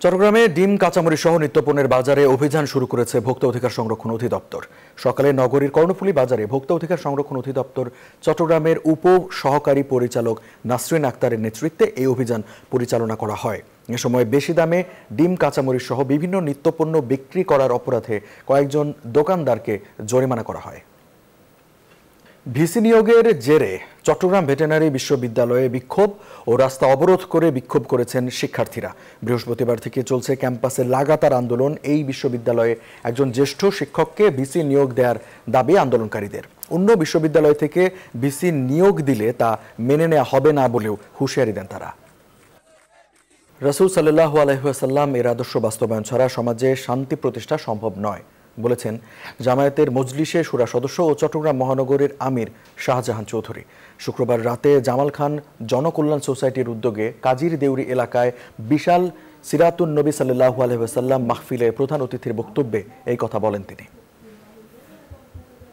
চট্টগ্রামে ডিম কাঁচামরিচ সহ নিত্যপণ্যের বাজারে অভিযান শুরু করেছে ভোক্তা অধিকার সংরক্ষণ অধিদপ্তর। সকালে নগরীর কর্ণফুলী বাজারে ভোক্তা অধিকার সংরক্ষণ অধিদপ্তর চট্টগ্রামের উপ সহকারী পরিচালক নাসরিন আক্তারের নেতৃত্বে এই অভিযান পরিচালনা করা হয়। এ সময় বেশি দামে ডিম কাঁচামরিচ সহ বিভিন্ন নিত্যপণ্য বিক্রি করার অপরাধে কয়েকজন দোকানদারকে জরিমানা করা হয়। ভিসি নিয়োগের জেরে চট্টগ্রাম ভেটেরিনারি বিশ্ববিদ্যালয়ে বিক্ষোভ ও রাস্তা অবরোধ করে বিক্ষোভ করেছেন শিক্ষার্থীরা। বৃহস্পতিবার থেকে চলছে ক্যাম্পাসে লাগাতার আন্দোলন। এই বিশ্ববিদ্যালয়ে একজন জ্যেষ্ঠ শিক্ষককে ভিসি নিয়োগ দেওয়ার দাবি আন্দোলনকারীদের। অন্য বিশ্ববিদ্যালয় থেকে ভিসি নিয়োগ দিলে তা মেনে নেওয়া হবে না বলেও হুঁশিয়ারি দেন তারা। রাসূল সাল্লাল্লাহু আলাইহি ওয়াসাল্লাম এর আদর্শ বাস্তবায়ন ছাড়া সমাজে শান্তি প্রতিষ্ঠা সম্ভব নয় বলেছেন জামায়াতের মজলিসে শুরা সদস্য ও চট্টগ্রাম মহানগরের আমির শাহজাহান চৌধুরী। শুক্রবার রাতে জামাল খান জনকল্যাণ সোসাইটির উদ্যোগে কাজীর দেউরি এলাকায় বিশাল সিরাতুন নবী সাল্লাল্লাহু আলাইহি ওয়াসাল্লাম মাহফিলে প্রধান অতিথির বক্তব্যে এই কথা বলেন তিনি।